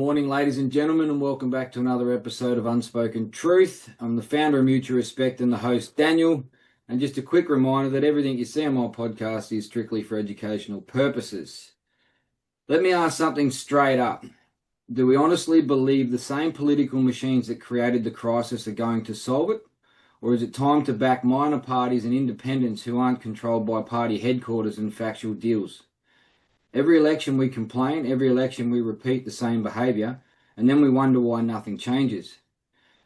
morning, ladies and gentlemen, and welcome back to another episode of Unspoken Truth. I'm the founder of Mutual Respect and the host, Daniel. And just a quick reminder that everything you see on my podcast is strictly for educational purposes. Let me ask something straight up. Do we honestly believe the same political machines that created the crisis are going to solve it? Or is it time to back minor parties and independents who aren't controlled by party headquarters and factual deals? Every election we complain, every election we repeat the same behaviour, and then we wonder why nothing changes.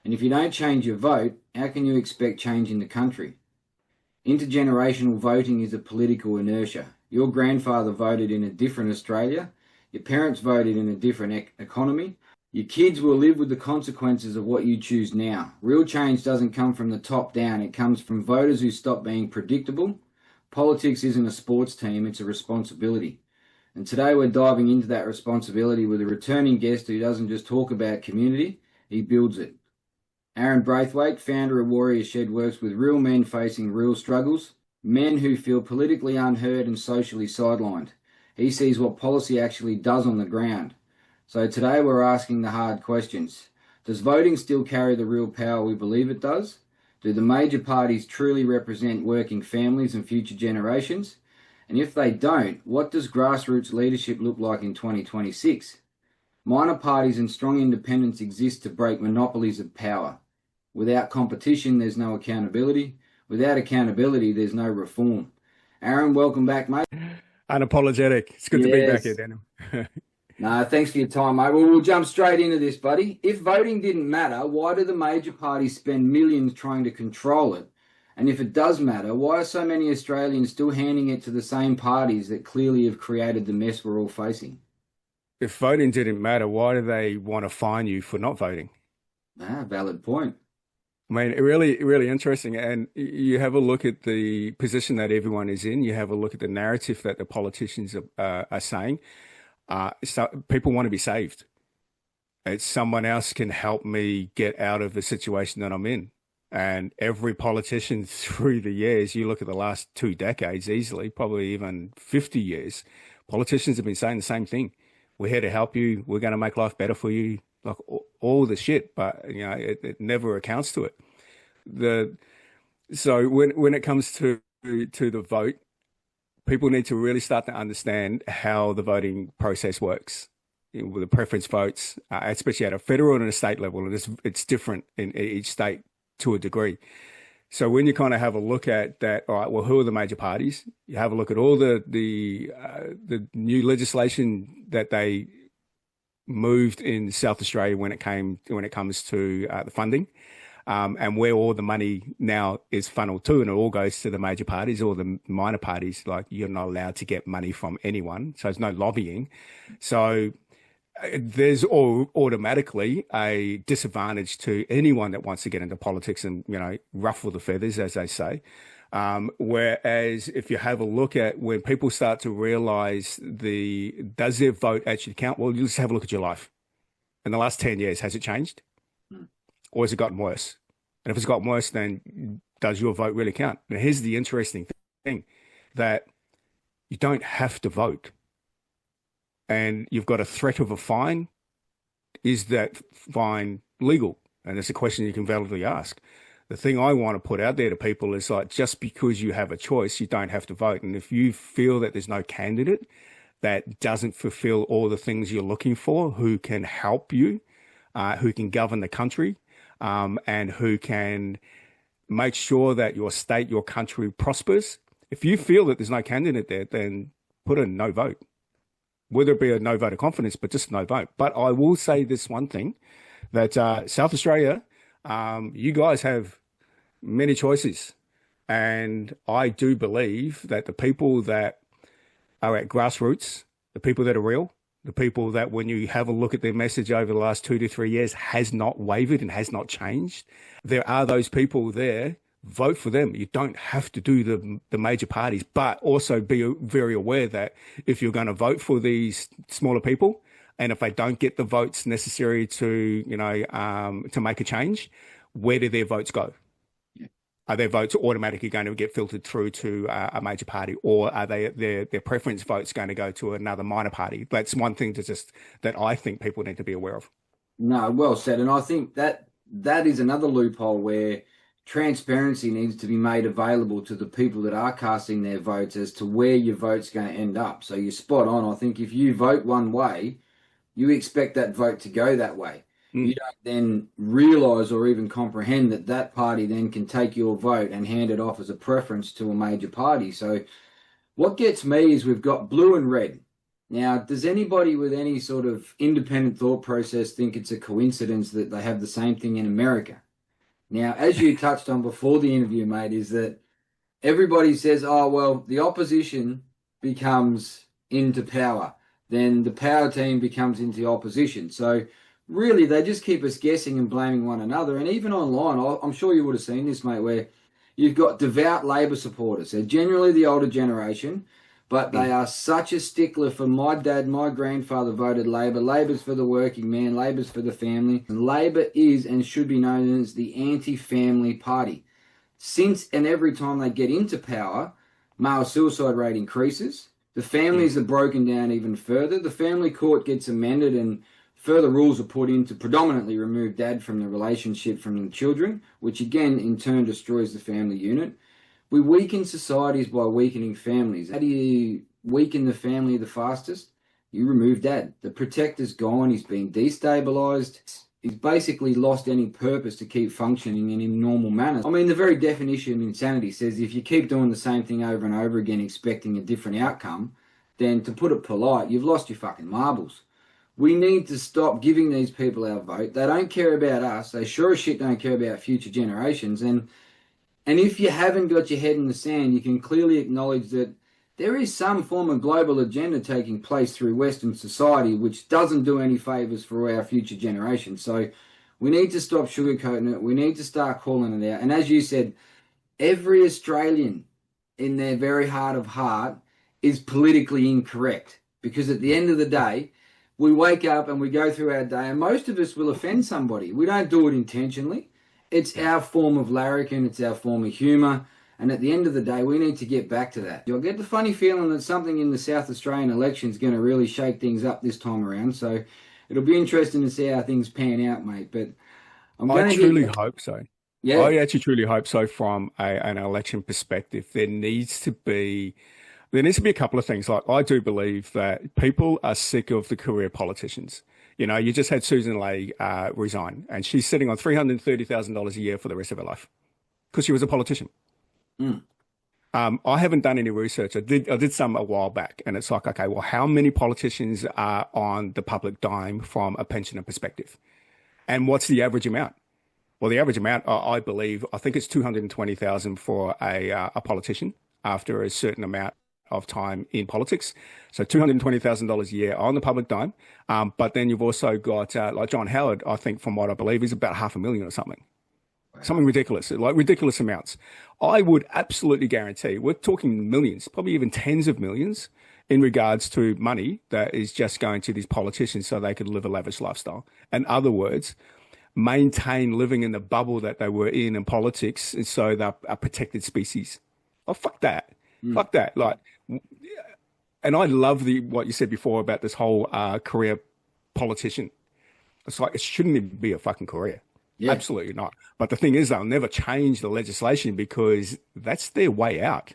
And if you don't change your vote, how can you expect change in the country? Intergenerational voting is a political inertia. Your grandfather voted in a different Australia, your parents voted in a different economy. Your kids will live with the consequences of what you choose now. Real change doesn't come from the top down, it comes from voters who stop being predictable. Politics isn't a sports team, it's a responsibility. And today we're diving into that responsibility with a returning guest who doesn't just talk about community, he builds it. Aaron Braithwaite, founder of Warrior Shed, works with real men facing real struggles, men who feel politically unheard and socially sidelined. He sees what policy actually does on the ground. So today we're asking the hard questions. Does voting still carry the real power we believe it does? Do the major parties truly represent working families and future generations? And if they don't, what does grassroots leadership look like in 2026? Minor parties and strong independents exist to break monopolies of power. Without competition, there's no accountability. Without accountability, there's no reform. Aaron, welcome back, mate. Unapologetic. It's good to be back here, Daniel. No, thanks for your time, mate. Well, we'll jump straight into this, buddy. If voting didn't matter, why do the major parties spend millions trying to control it? And if it does matter, why are so many Australians still handing it to the same parties that clearly have created the mess we're all facing? If voting didn't matter, why do they want to fine you for not voting? Valid point. I mean, really interesting. And you have a look at the position that everyone is in. You have a look at the narrative that the politicians are saying. So people want to be saved. It's someone else can help me get out of the situation that I'm in. And every politician through the years, you look at the last 2 decades easily, probably even 50 years, politicians have been saying the same thing. We're here to help you. We're going to make life better for you. Like all the shit, but it never accounts to it. So when it comes to the vote, people need to really start to understand how the voting process works. With the preference votes, especially at a federal and a state level, and it's different in each state to a degree. So when you kind of have a look at that, all right, well, who are the major parties? You have a look at all the new legislation that they moved in South Australia when it comes to the funding, and where all the money now is funneled to, and it all goes to the major parties or the minor parties. Like, you're not allowed to get money from anyone, so there's no lobbying. So there's automatically a disadvantage to anyone that wants to get into politics and, ruffle the feathers, as they say. Whereas if you have a look at when people start to realize does their vote actually count? Well, you just have a look at your life. In the last 10 years, has it changed? Or has it gotten worse? And if it's gotten worse, then does your vote really count? Now, here's the interesting thing, that you don't have to vote. And you've got a threat of a fine. Is that fine legal? And that's a question you can validly ask. The thing I want to put out there to people is, like, just because you have a choice, you don't have to vote. And if you feel that there's no candidate that doesn't fulfill all the things you're looking for, who can help you, who can govern the country, and who can make sure that your state, your country prospers, if you feel that there's no candidate there, then put a no vote. Whether it be a no vote of confidence, but just no vote. But I will say this one thing, that South Australia, you guys have many choices. And I do believe that the people that are at grassroots, the people that are real, the people that when you have a look at their message over the last 2 to 3 years has not wavered and has not changed, there are those people there. Vote for them. You don't have to do the major parties, but also be very aware that if you're going to vote for these smaller people, and if they don't get the votes necessary to, to make a change, where do their votes go? Are their votes automatically going to get filtered through to a major party, or are their preference votes going to go to another minor party? That's one thing that I think people need to be aware of. No, well said. And I think that is another loophole where transparency needs to be made available to the people that are casting their votes as to where your vote's going to end up. So you're spot on. I think if you vote one way, you expect that vote to go that way. You don't then realise or even comprehend that that party then can take your vote and hand it off as a preference to a major party. So what gets me is we've got blue and red. Now, does anybody with any sort of independent thought process think it's a coincidence that they have the same thing in America? Now, as you touched on before the interview, mate, is that everybody says, oh, well, the opposition becomes into power. Then the power team becomes into opposition. So really, they just keep us guessing and blaming one another. And even online, I'm sure you would have seen this, mate, where you've got devout Labor supporters. They're generally the older generation, but they are such a stickler for my dad, my grandfather voted Labor. Labor's for the working man. Labor's for the family. And Labor is and should be known as the anti-family party. Since and every time they get into power, male suicide rate increases. The families are broken down even further. The family court gets amended and further rules are put in to predominantly remove dad from the relationship from the children, which again in turn destroys the family unit. We weaken societies by weakening families. How do you weaken the family the fastest? You remove dad. The protector's gone. He's been destabilised. He's basically lost any purpose to keep functioning in a normal manner. I mean, the very definition of insanity says if you keep doing the same thing over and over again expecting a different outcome, then to put it polite, you've lost your fucking marbles. We need to stop giving these people our vote. They don't care about us. They sure as shit don't care about future generations. And if you haven't got your head in the sand, you can clearly acknowledge that there is some form of global agenda taking place through Western society which doesn't do any favours for our future generations. So we need to stop sugarcoating it. We need to start calling it out. And as you said, every Australian in their very heart of heart is politically incorrect, because at the end of the day, we wake up and we go through our day and most of us will offend somebody. We don't do it intentionally. It's our form of larrikin. It's our form of humour. And at the end of the day, we need to get back to that. You'll get the funny feeling that something in the South Australian election is going to really shake things up this time around. So it'll be interesting to see how things pan out, mate. But I truly hope so. Yeah. I actually truly hope so from an election perspective. There needs to be a couple of things. Like, I do believe that people are sick of the career politicians. You know, you just had Susan Ley resign, and she's sitting on $330,000 a year for the rest of her life because she was a politician. I haven't done any research. I did some a while back, and it's like, okay, well, how many politicians are on the public dime from a pensioner perspective? And what's the average amount? Well, the average amount, I think it's $220,000 for a politician after a certain amount of time in politics. So $220,000 a year on the public dime. But then you've also got, like John Howard, I think from what I believe is about $500,000 or something. Wow. Something ridiculous, like ridiculous amounts. I would absolutely guarantee we're talking millions, probably even tens of millions in regards to money that is just going to these politicians so they could live a lavish lifestyle. In other words, maintain living in the bubble that they were in politics, and so they're a protected species. Oh, fuck that. Fuck that. Like, and I love what you said before about this whole career politician. It's like, it shouldn't even be a fucking career. Yeah. Absolutely not. But the thing is, they'll never change the legislation because that's their way out.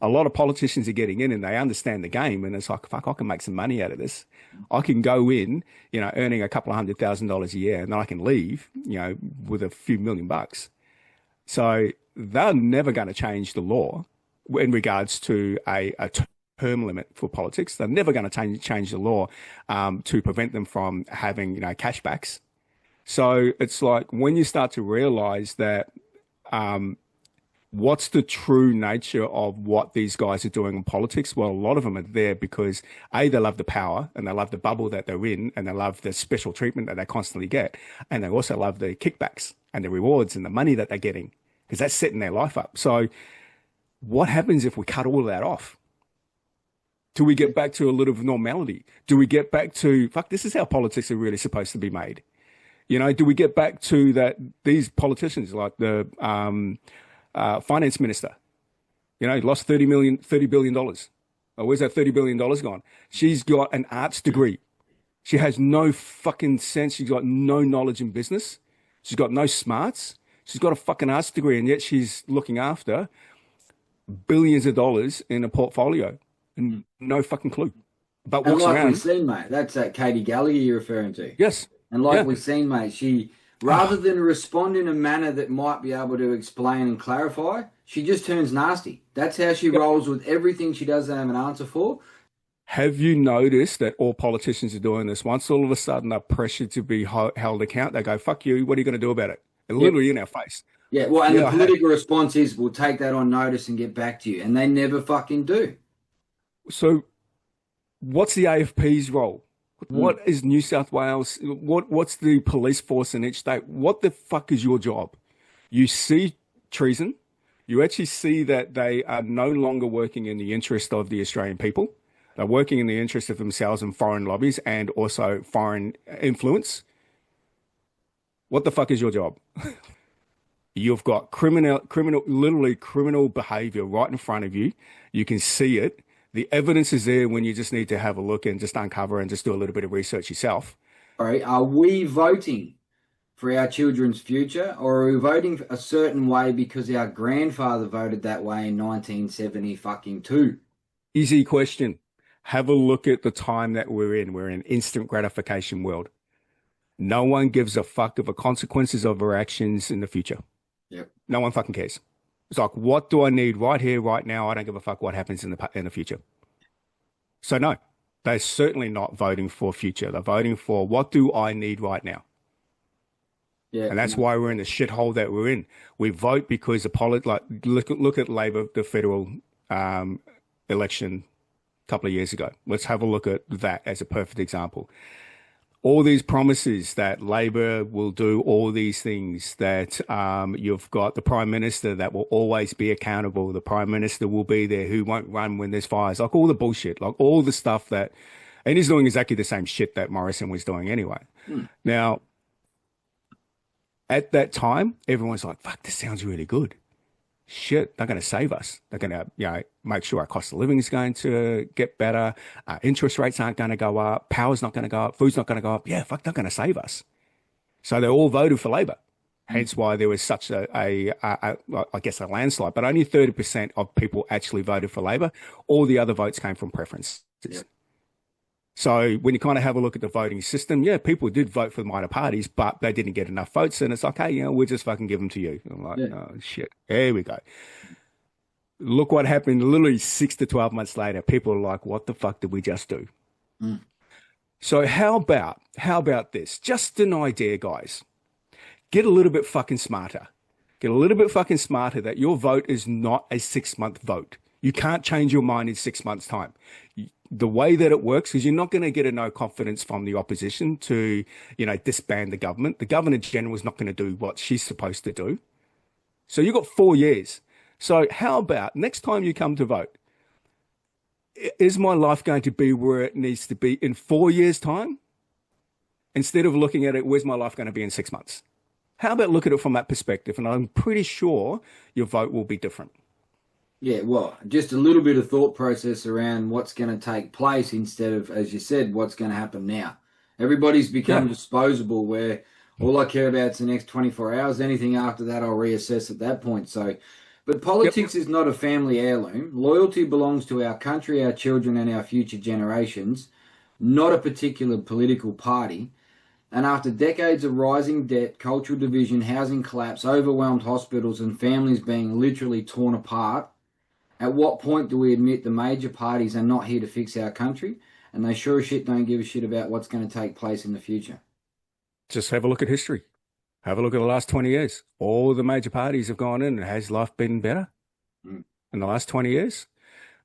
A lot of politicians are getting in and they understand the game, and it's like, fuck, I can make some money out of this. I can go in, you know, earning a couple of $100,000 a year, and then I can leave, you know, with a few million bucks. So they're never going to change the law in regards to a term limit for politics. They're never going to change the law to prevent them from having, you know, cashbacks. So it's like, when you start to realize that what's the true nature of what these guys are doing in politics? Well, a lot of them are there because A, they love the power and they love the bubble that they're in, and they love the special treatment that they constantly get. And they also love the kickbacks and the rewards and the money that they're getting, because that's setting their life up. So what happens if we cut all of that off? Do we get back to a little of normality? Do we get back to, fuck, this is how politics are really supposed to be made? You know, do we get back to that? These politicians like the finance minister. You know, lost $30 billion. Oh, where's that $30 billion gone? She's got an arts degree. She has no fucking sense. She's got no knowledge in business. She's got no smarts. She's got a fucking arts degree, and yet she's looking after billions of dollars in a portfolio and no fucking clue. But And walks like around. we've seen, mate, that's that Katie Gallagher you're referring to. Yes. And like Yeah. we've seen, mate, she, rather than respond in a manner that might be able to explain and clarify, she just turns nasty. That's how she rolls with everything she doesn't have an answer for. Have you noticed that all politicians are doing this? Once all of a sudden they're pressured to be held account, they go, fuck you, what are you going to do about it? And literally in our face. Yeah, well, and Yeah, the I have. political response is, we'll take that on notice and get back to you. And they never fucking do. So what's the AFP's role? What is New South Wales? What's the police force in each state? What the fuck is your job? You see treason. You actually see that they are no longer working in the interest of the Australian people. They're working in the interest of themselves and foreign lobbies and also foreign influence. What the fuck is your job? You've got literally criminal behavior right in front of you. You can see it. The evidence is there when you just need to have a look and just uncover and just do a little bit of research yourself. All right, are we voting for our children's future, or are we voting a certain way because our grandfather voted that way in 1970 fucking two? Easy question. Have a look at the time that we're in. We're in an instant gratification world. No one gives a fuck of the consequences of our actions in the future. Yep. No one fucking cares. It's like, what do I need right here, right now? I don't give a fuck what happens in the future. So no, they're certainly not voting for future. They're voting for what do I need right now? Yeah. And that's why we're in the shithole that we're in. We vote because look at Labor, the federal election a couple of years ago. Let's have a look at that as a perfect example. All these promises that Labor will do all these things, that you've got the Prime Minister that will always be accountable. The Prime Minister will be there who won't run when there's fires, like all the bullshit, like all the stuff that, and he's doing exactly the same shit that Morrison was doing anyway. Now, at that time, everyone's like, fuck, this sounds really good. Shit, they're going to save us. They're going to, make sure our cost of living is going to get better. Interest rates aren't going to go up. Power's not going to go up. Food's not going to go up. Yeah, fuck, they're going to save us. So they all voted for Labor. Hence why there was such I guess, a landslide. But only 30% of people actually voted for Labor. All the other votes came from preferences. Yep. So when you kind of have a look at the voting system, yeah, people did vote for the minor parties, but they didn't get enough votes. And it's like, hey, we'll just fucking give them to you. I'm like, oh, shit. There we go. Look what happened literally 6 to 12 months later. People are like, what the fuck did we just do? So how about this? Just an idea, guys. Get a little bit fucking smarter. Get a little bit fucking smarter that your vote is not a 6-month vote. You can't change your mind in 6 months' time. The way that it works is you're not going to get a no confidence from the opposition to, disband the government. The Governor General is not going to do what she's supposed to do. So you've got 4 years. So how about next time you come to vote, is my life going to be where it needs to be in 4 years' time? Instead of looking at it, where's my life going to be in 6 months? How about look at it from that perspective? And I'm pretty sure your vote will be different. Yeah, well, just a little bit of thought process around what's going to take place instead of, as you said, what's going to happen now. Everybody's become disposable, where all I care about is the next 24 hours. Anything after that, I'll reassess at that point. So, but politics is not a family heirloom. Loyalty belongs to our country, our children, and our future generations, not a particular political party. And after decades of rising debt, cultural division, housing collapse, overwhelmed hospitals, and families being literally torn apart, at what point do we admit the major parties are not here to fix our country, and they sure as shit don't give a shit about what's going to take place in the future? Just have a look at history. Have a look at the last 20 years. All the major parties have gone in, and has life been better in the last 20 years?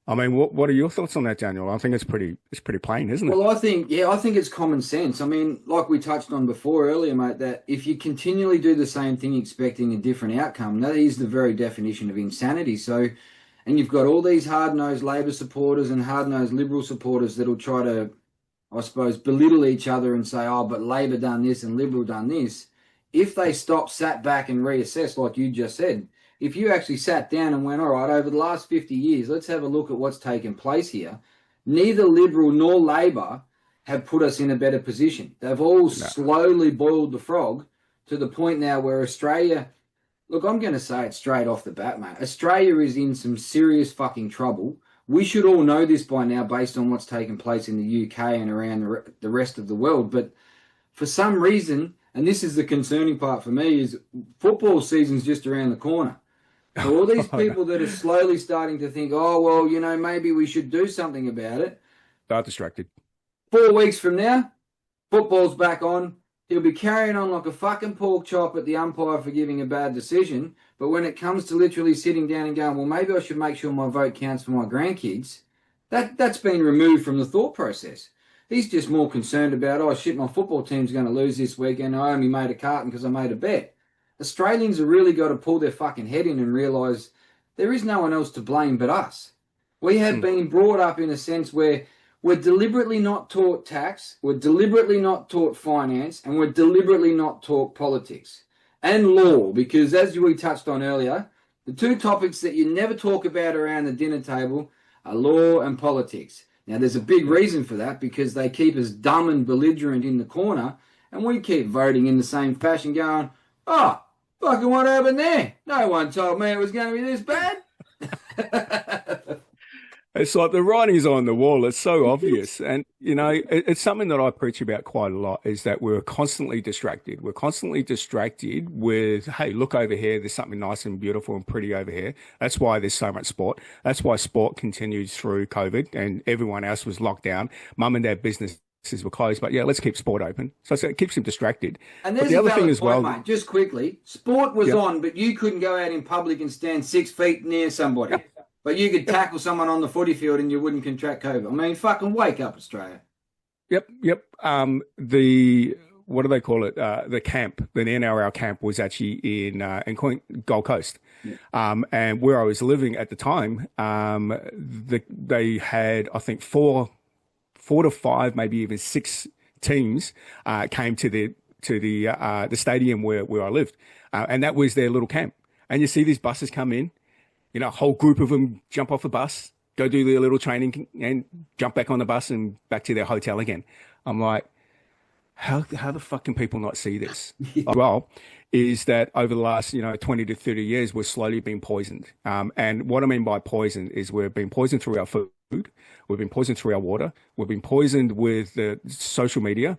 I mean, what are your thoughts on that, Daniel? I think it's pretty plain, isn't it? Well, I think it's common sense. I mean, like we touched on before earlier, mate, that if you continually do the same thing expecting a different outcome, that is the very definition of insanity. So, and you've got all these hard-nosed Labor supporters and hard-nosed Liberal supporters that'll try to, I suppose, belittle each other and say, oh, but Labor done this and Liberal done this. If they sat back and reassess, like you just said, if you actually sat down and went, all right, over the last 50 years, let's have a look at what's taken place here. Neither Liberal nor Labor have put us in a better position. They've all slowly boiled the frog to the point now where Australia, look, I'm going to say it straight off the bat, mate. Australia is in some serious fucking trouble. We should all know this by now based on what's taken place in the UK and around the rest of the world. But for some reason, and this is the concerning part for me, is football season's just around the corner. So all these people that are slowly starting to think, oh, well, you know, maybe we should do something about it. They're distracted. 4 weeks from now, football's back on. He'll be carrying on like a fucking pork chop at the umpire for giving a bad decision. But when it comes to literally sitting down and going, well, maybe I should make sure my vote counts for my grandkids, that's been removed from the thought process. He's just more concerned about, oh, shit, my football team's going to lose this weekend. I only made a carton because I made a bet. Australians have really got to pull their fucking head in and realise there is no one else to blame but us. We have been brought up in a sense where we're deliberately not taught tax, we're deliberately not taught finance, and we're deliberately not taught politics and law, because as we touched on earlier, the two topics that you never talk about around the dinner table are law and politics. Now, there's a big reason for that, because they keep us dumb and belligerent in the corner, and we keep voting in the same fashion going, oh, fucking what happened there? No one told me it was going to be this bad. It's like the writing's on the wall. It's so obvious. And, you know, it's something that I preach about quite a lot, is that we're constantly distracted. We're constantly distracted with, hey, look over here. There's something nice and beautiful and pretty over here. That's why there's so much sport. That's why sport continues through COVID and everyone else was locked down. Mum and dad businesses were closed, but yeah, let's keep sport open. So it keeps them distracted. And there's the other thing as well, mate, just quickly, sport was on, but you couldn't go out in public and stand 6 feet near somebody. But you could tackle someone on the footy field and you wouldn't contract COVID. I mean, fucking wake up, Australia. Yep. What do they call it? The camp, the NRL camp was actually in Gold Coast. Yeah. And where I was living at the time, they had, I think, four to five, maybe even 6 teams came to the stadium where I lived, and that was their little camp. And you see these buses come in, you know, a whole group of them jump off the bus, go do their little training, and jump back on the bus and back to their hotel again. I'm like, how the fuck can people not see this? Well, is that over the last 20 to 30 years, we're slowly being poisoned. And what I mean by poison is we've been poisoned through our food. We've been poisoned through our water. We've been poisoned with the social media.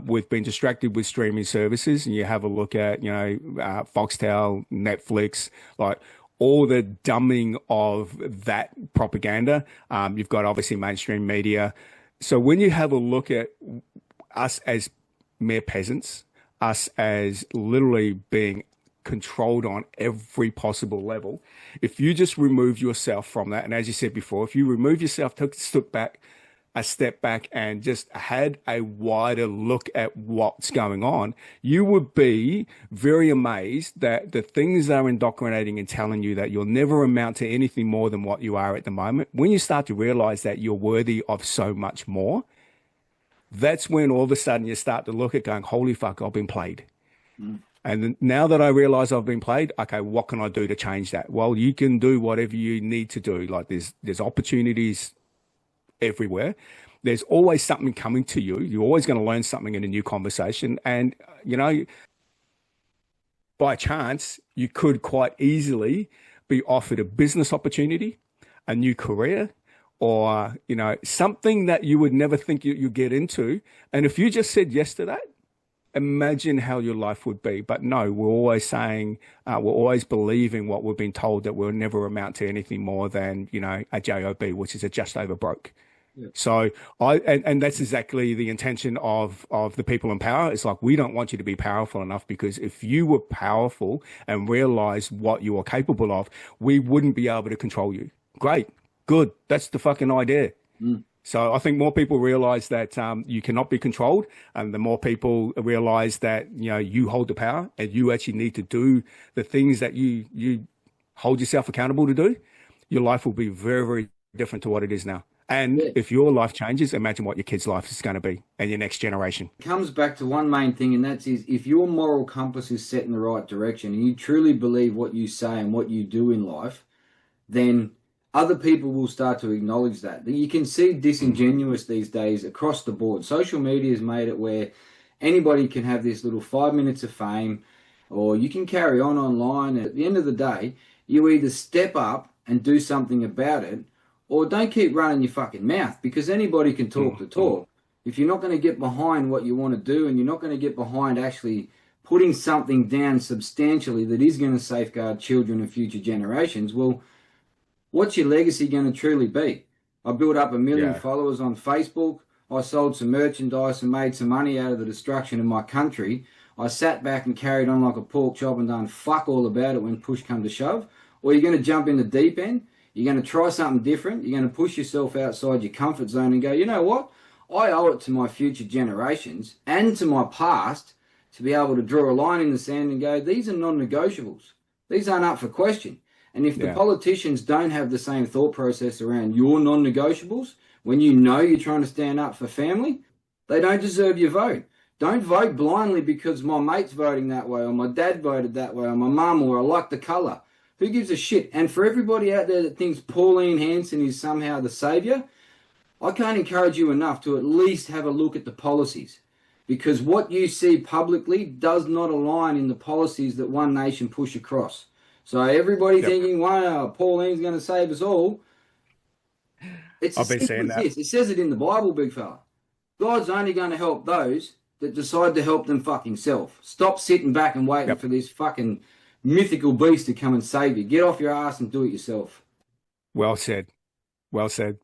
We've been distracted with streaming services. And you have a look at, Foxtel, Netflix, like all the dumbing of that propaganda. You've got obviously mainstream media. So when you have a look at us as mere peasants, us as literally being controlled on every possible level, if you just remove yourself from that, and as you said before, if you remove yourself, took a step back and just had a wider look at what's going on, you would be very amazed that the things they're indoctrinating and telling you that you'll never amount to anything more than what you are at the moment, when you start to realize that you're worthy of so much more, that's when all of a sudden you start to look at going, holy fuck, I've been played. And now that I realize I've been played, okay, what can I do to change that? Well, you can do whatever you need to do. Like there's opportunities everywhere. There's always something coming to you. You're always going to learn something in a new conversation. And, by chance, you could quite easily be offered a business opportunity, a new career, or, something that you would never think you get into. And if you just said yes to that, imagine how your life would be. But no, we're always saying, we're always believing what we've been told, that we'll never amount to anything more than, a JOB, which is a just over broke. Yeah. So and that's exactly the intention of the people in power. It's like, we don't want you to be powerful enough, because if you were powerful and realized what you are capable of, we wouldn't be able to control you. Great. Good. That's the fucking idea. So I think more people realize that you cannot be controlled, and the more people realize that you hold the power and you actually need to do the things that you hold yourself accountable to do, your life will be very, very different to what it is now. And Yeah. if your life changes, imagine what your kid's life is going to be and your next generation. It comes back to one main thing, and that's is if your moral compass is set in the right direction and you truly believe what you say and what you do in life, then other people will start to acknowledge that. You can see disingenuous these days across the board. Social media has made it where anybody can have this little 5 minutes of fame, or you can carry on online. At the end of the day, you either step up and do something about it, or don't keep running your fucking mouth, because anybody can talk the talk. If you're not going to get behind what you want to do, and you're not going to get behind actually putting something down substantially that is going to safeguard children and future generations, well, what's your legacy going to truly be? I built up 1 million Yeah. followers on Facebook. I sold some merchandise and made some money out of the destruction of my country. I sat back and carried on like a pork chop and done fuck all about it when push come to shove. Or you're going to jump in the deep end. You're going to try something different. You're going to push yourself outside your comfort zone and go, you know what? I owe it to my future generations and to my past to be able to draw a line in the sand and go, these are non-negotiables. These aren't up for question. And if the Yeah. politicians don't have the same thought process around your non-negotiables, when you know you're trying to stand up for family, they don't deserve your vote. Don't vote blindly because my mate's voting that way, or my dad voted that way, or my mum, or I like the colour. Who gives a shit? And for everybody out there that thinks Pauline Hanson is somehow the saviour, I can't encourage you enough to at least have a look at the policies. Because what you see publicly does not align in the policies that One Nation push across. So everybody Yep. thinking, wow, Pauline's going to save us all. It's I've as been simple saying as that. this. It says it in the Bible, big fella. God's only going to help those that decide to help them fucking self. Stop sitting back and waiting Yep. for this fucking mythical beast to come and save you. Get off your ass and do it yourself. Well said. Well said.